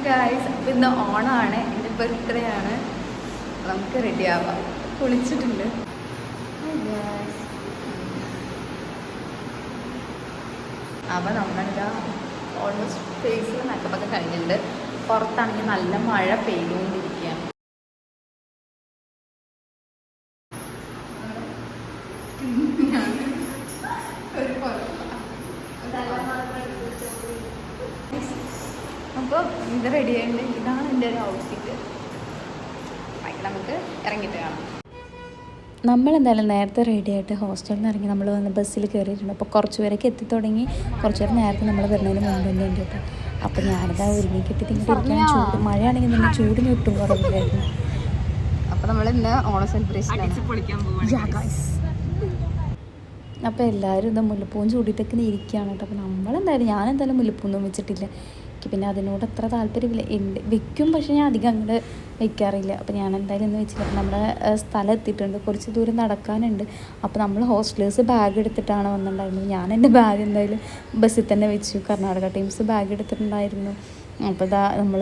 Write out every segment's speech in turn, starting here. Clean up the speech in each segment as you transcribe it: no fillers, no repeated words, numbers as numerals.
Guys, അപ്പോൾ ഇന്ന് ഓണമാണ്, എൻ്റെ ബർത്ത്ഡേ ആണ്. നമുക്ക് റെഡി ആവാം. കുളിച്ചിട്ടുണ്ട്. അപ്പോൾ നമ്മളിതാ ഓൾമോസ്റ്റ് ഫേസിൽ മേക്കപ്പൊക്കെ കഴിഞ്ഞിട്ടുണ്ട്. പുറത്താണെങ്കിൽ നല്ല മഴ പെയ്തുകൊണ്ടിരിക്കുകയാണ്. അപ്പോൾ ഇത് റെഡി ആയിട്ട് ഇതാണ് എൻ്റെ ഒരു ഔട്ട്ഫിറ്റ്. നമുക്ക് ഇറങ്ങിയിട്ട് കാണാം. നമ്മളെന്തായാലും നേരത്തെ റെഡി ആയിട്ട് ഹോസ്റ്റലിൽ നിന്ന് ഇറങ്ങി നമ്മൾ വന്ന് ബസ്സിൽ കയറിയിട്ടുണ്ട്. അപ്പോൾ കുറച്ച് പേരൊക്കെ എത്തിത്തുടങ്ങി. കുറച്ച് പേര് നേരത്തെ നമ്മൾ വരുന്നതിന് മുമ്പ് തന്നെ ഉണ്ട് കേട്ടോ. അപ്പോൾ ഞാനിതാ ഒരുങ്ങി കെട്ടിട്ട് ഇങ്ങോട്ട് ഇരിക്കാൻ. ചൂട് മഴയാണെങ്കിൽ തന്നെ ചൂടിന് ഒട്ടും കുറവില്ലായിരുന്നു. അപ്പോൾ നമ്മൾ ഇന്ന് ഓണം സെലിബ്രേഷൻ അപ്പോൾ എല്ലാവരും ഇതാ മുല്ലപ്പൂവും ചൂടിയിട്ടൊക്കെ ഇരിക്കുകയാണ് കേട്ടോ. അപ്പോൾ ഞാനെന്തായാലും മുല്ലപ്പൂവൊന്നും വെച്ചിട്ടില്ല. എനിക്ക് പിന്നെ അതിനോട് അത്ര താല്പര്യമില്ല. വെക്കും, പക്ഷേ ഞാൻ അധികം അങ്ങോട്ട് വെക്കാറില്ല. അപ്പോൾ ഞാൻ എന്തായാലും ഇന്ന് വെച്ചില്ല. നമ്മുടെ സ്ഥലം എത്തിയിട്ടുണ്ട്, കുറച്ച് ദൂരം നടക്കാനുണ്ട്. അപ്പോൾ നമ്മൾ ഹോസ്റ്റലേഴ്സ് ബാഗ് എടുത്തിട്ടാണ് വന്നിട്ടുണ്ടായിരുന്നത്. ഞാൻ എൻ്റെ ബാഗ് എന്തായാലും ബസ്സിൽ തന്നെ വെച്ചു. കർണാടക ടീംസ് ബാഗ് എടുത്തിട്ടുണ്ടായിരുന്നു. അപ്പോൾ ഇതാ നമ്മൾ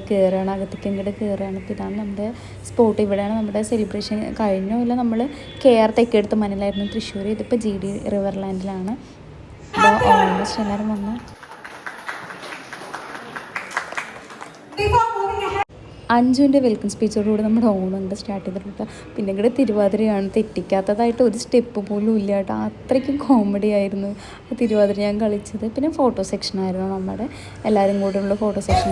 കയറുകയാണ്, അകത്തേക്ക് ഇങ്ങോട്ട് കയറുകയാണ്. അപ്പോൾ ഇതാണ് നമ്മുടെ സ്പോട്ട്. ഇവിടെയാണ് നമ്മുടെ സെലിബ്രേഷൻ. കഴിഞ്ഞല്ല നമ്മൾ KR തെക്കെടുത്ത് മനയിലായിരുന്നു, തൃശ്ശൂർ. ഇതിപ്പോൾ GD റിവർലാൻഡിലാണ്. അപ്പോൾ ഓൾമോസ്റ്റ് എല്ലാവരും വന്നു. അഞ്ജുവിൻ്റെ വെൽക്കം സ്പീച്ചോടുകൂടി നമ്മുടെ ഓണമുണ്ട് സ്റ്റാർട്ട് ചെയ്തിട്ടുണ്ട്. പിന്നെ ഇങ്ങോട്ട് തിരുവാതിരയാണ്. തെറ്റിക്കാത്തതായിട്ട് ഒരു സ്റ്റെപ്പ് പോലും ഇല്ല കേട്ടോ. അത്രയ്ക്കും കോമഡി ആയിരുന്നു തിരുവാതിര ഞാൻ കളിച്ചത്. പിന്നെ ഫോട്ടോ സെക്ഷനായിരുന്നു നമ്മുടെ എല്ലാവരും കൂടെയുള്ള ഫോട്ടോ സെക്ഷൻ.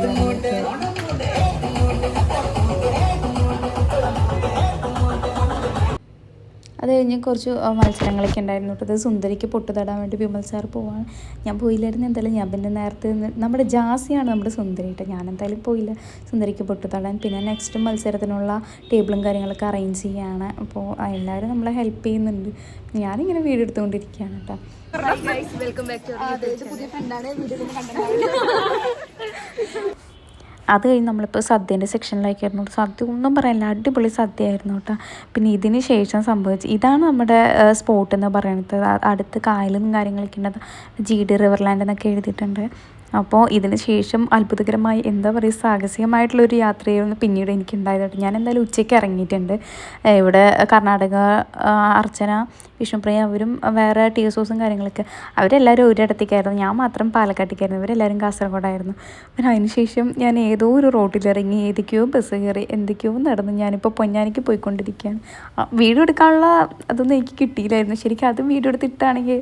അത് കഴിഞ്ഞ് കുറച്ച് മത്സരങ്ങളൊക്കെ ഉണ്ടായിരുന്നു കേട്ടോ. അത് സുന്ദരിക്ക് പൊട്ട് തടാൻ വേണ്ടി വിമൽ സാർ പോവാണ്. ഞാൻ പോയില്ലായിരുന്നു. എന്തായാലും ഞാൻ പിന്നെ നേരത്തെ നമ്മുടെ ജാസിയാണ് നമ്മുടെ സുന്ദരി കേട്ടോ. ഞാൻ എന്തായാലും പോയില്ല സുന്ദരിക്ക് പൊട്ട് തടാൻ. പിന്നെ നെക്സ്റ്റ് മത്സരത്തിനുള്ള ടേബിളും കാര്യങ്ങളൊക്കെ അറേഞ്ച് ചെയ്യുകയാണ്. അപ്പോൾ എല്ലാവരും നമ്മളെ ഹെൽപ്പ് ചെയ്യുന്നുണ്ട്. ഞാനിങ്ങനെ വീഡിയോ എടുത്തുകൊണ്ടിരിക്കുകയാണ് കേട്ടോ. അത് കഴിഞ്ഞ് നമ്മളിപ്പോൾ സദ്യേൻ്റെ സെക്ഷനിലേക്കായിരുന്നു. സദ്യ ഒന്നും പറയാനില്ല, അടിപൊളി സദ്യയായിരുന്നു കേട്ടോ. പിന്നെ ഇതിന് ശേഷം ഇതാണ് നമ്മുടെ സ്പോട്ട് എന്ന് പറയുന്നത്. അടുത്ത് കായലും കാര്യങ്ങളൊക്കെ ഉണ്ട്. GD റിവർലാൻഡ് എന്നൊക്കെ എഴുതിയിട്ടുണ്ട്. അപ്പോൾ ഇതിന് ശേഷം അത്ഭുതകരമായി എന്താ പറയുക, സാഹസികമായിട്ടുള്ളൊരു യാത്രയായിരുന്നു പിന്നീട് എനിക്കുണ്ടായത്. ഞാൻ എന്തായാലും ഉച്ചയ്ക്ക് ഇറങ്ങിയിട്ടുണ്ട്. ഇവിടെ കർണാടക അർച്ചന, വിഷ്ണുപ്രിയ അവരും വേറെ TSOസും കാര്യങ്ങളൊക്കെ അവരെല്ലാവരും ഒരിടത്തേക്കായിരുന്നു. ഞാൻ മാത്രം പാലക്കാട്ടേക്കായിരുന്നു. ഇവരെല്ലാവരും കാസർഗോഡായിരുന്നു. പിന്നെ അതിന് ശേഷം ഞാൻ ഏതോ ഒരു റോട്ടിലിറങ്ങി, ഏതൊക്കെയോ ബസ് കയറി, എന്തൊക്കെയോ നടന്നു. ഞാനിപ്പോൾ പൊന്നാനിക്ക് പോയിക്കൊണ്ടിരിക്കുകയാണ്. വീഡിയോ എടുക്കാനുള്ള അതൊന്നും എനിക്ക് കിട്ടിയില്ലായിരുന്നു. ശരിക്കും അതും വീഡിയോ എടുത്തിട്ടാണെങ്കിൽ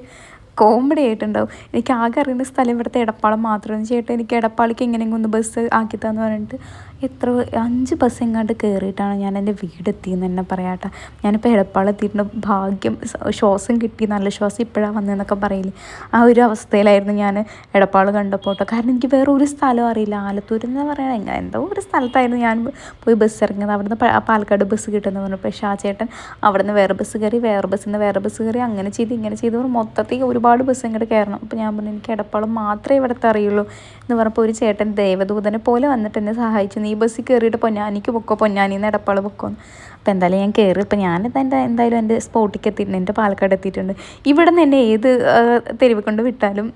കോമഡി ആയിട്ടുണ്ടാവും. എനിക്ക് ആകെ അറിയുന്ന സ്ഥലം ഇവിടുത്തെ എടപ്പാളം മാത്രമാണ്. ചേട്ടാ എനിക്ക് എടപ്പാളിക്ക് എങ്ങനെയെങ്കിലും ഒന്ന് ബസ് ആക്കിത്താന്ന് പറഞ്ഞിട്ട് 5 ബസ് എങ്ങാണ്ട് കയറിയിട്ടാണ് ഞാൻ എൻ്റെ വീടെത്തിയെന്ന് തന്നെ പറയാം കേട്ടോ. ഞാനിപ്പോൾ എടപ്പാളം എത്തിയിട്ടുണ്ട്. ഭാഗ്യം, ശ്വാസം കിട്ടി, നല്ല ശ്വാസം ഇപ്പോഴാണ് വന്നതെന്നൊക്കെ പറയില്ലേ, ആ ഒരു അവസ്ഥയിലായിരുന്നു ഞാൻ എടപ്പാൾ കണ്ടപ്പോൾ കേട്ടോ. കാരണം എനിക്ക് വേറെ ഒരു സ്ഥലവും അറിയില്ല. ആലത്തൂർ എന്ന് പറയുന്നത് എന്തോ ഒരു സ്ഥലത്തായിരുന്നു ഞാൻ പോയി ബസ് ഇറങ്ങിയത്. അവിടുന്ന് പാലക്കാട് ബസ് കിട്ടുമെന്ന് പറഞ്ഞു. പക്ഷേ ആ ചേട്ടൻ അവിടെ നിന്ന് വേറെ ബസ് കയറി, വേറെ ബസ്സിൽ നിന്ന് വേറെ ബസ് കയറി, അങ്ങനെ ചെയ്ത് ഇങ്ങനെ ചെയ്ത് മൊത്തത്തിൽ ഒരുപാട് ബസ് ഇങ്ങോട്ട് കയറണം. അപ്പോൾ ഞാൻ പറഞ്ഞു എനിക്ക് എടപ്പാളം മാത്രമേ ഇവിടുത്തെ അറിയുള്ളൂ എന്ന് പറഞ്ഞപ്പോൾ ഒരു ചേട്ടൻ ദേവദൂതനെ പോലെ വന്നിട്ട് എന്നെ സഹായിച്ചു. ഈ ബസ്സിൽ കയറിയിട്ട് പൊന്നാനിക്ക് പൊക്കോ, പൊന്നാനിയിൽ നിന്ന് എടപ്പാൾ പൊക്കോന്ന്. അപ്പോൾ എന്തായാലും ഞാൻ കയറി. ഇപ്പോൾ എന്തായാലും എൻ്റെ സ്പോട്ടിലേക്ക് എത്തിയിട്ടുണ്ട്. എൻ്റെ പാലക്കാട് എത്തിയിട്ടുണ്ട്. ഇവിടെ നിന്ന് എന്നെ ഏത് തെരുവ് കൊണ്ട് വിട്ടാലും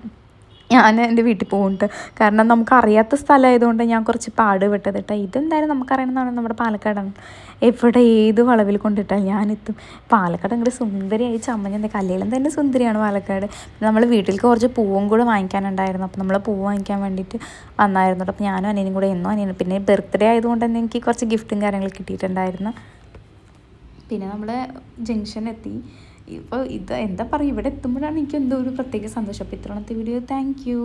ഞാൻ എൻ്റെ വീട്ടിൽ പോകുന്നുണ്ട്. കാരണം നമുക്കറിയാത്ത സ്ഥലമായതുകൊണ്ട് ഞാൻ കുറച്ച് പാട് വിട്ടത് കേട്ടോ. ഇതെന്തായാലും നമുക്കറിയണമെന്നാണ്, നമ്മുടെ പാലക്കാടാണ്. എവിടെ ഏത് വളവിൽ കൊണ്ടിട്ടാൽ ഞാനെത്തും. പാലക്കാട് അങ്ങോട്ട് സുന്ദരിയായി ചമ്മഞ്ഞ കല്ലേലും തന്നെ സുന്ദരിയാണ് പാലക്കാട്. നമ്മൾ വീട്ടിലേക്ക് കുറച്ച് പൂവും കൂടെ വാങ്ങിക്കാനുണ്ടായിരുന്നു. അപ്പോൾ നമ്മൾ പൂവ് വാങ്ങിക്കാൻ വേണ്ടിയിട്ട് വന്നായിരുന്നു. അപ്പോൾ ഞാനും അനിയനും കൂടെ അനിയനും പിന്നെ ബർത്ത്ഡേ ആയതുകൊണ്ട് തന്നെ എനിക്ക് കുറച്ച് ഗിഫ്റ്റും കാര്യങ്ങളും കിട്ടിയിട്ടുണ്ടായിരുന്നു. പിന്നെ നമ്മൾ ജംഗ്ഷൻ എത്തി. ഇപ്പോൾ ഇത് എന്താ പറയുക, ഇവിടെ എത്തുമ്പോഴാണ് എനിക്ക് എന്തോ ഒരു പ്രത്യേക സന്തോഷം. അപ്പോൾ ഇത്രയാണത്തെ വീഡിയോ. Thank you.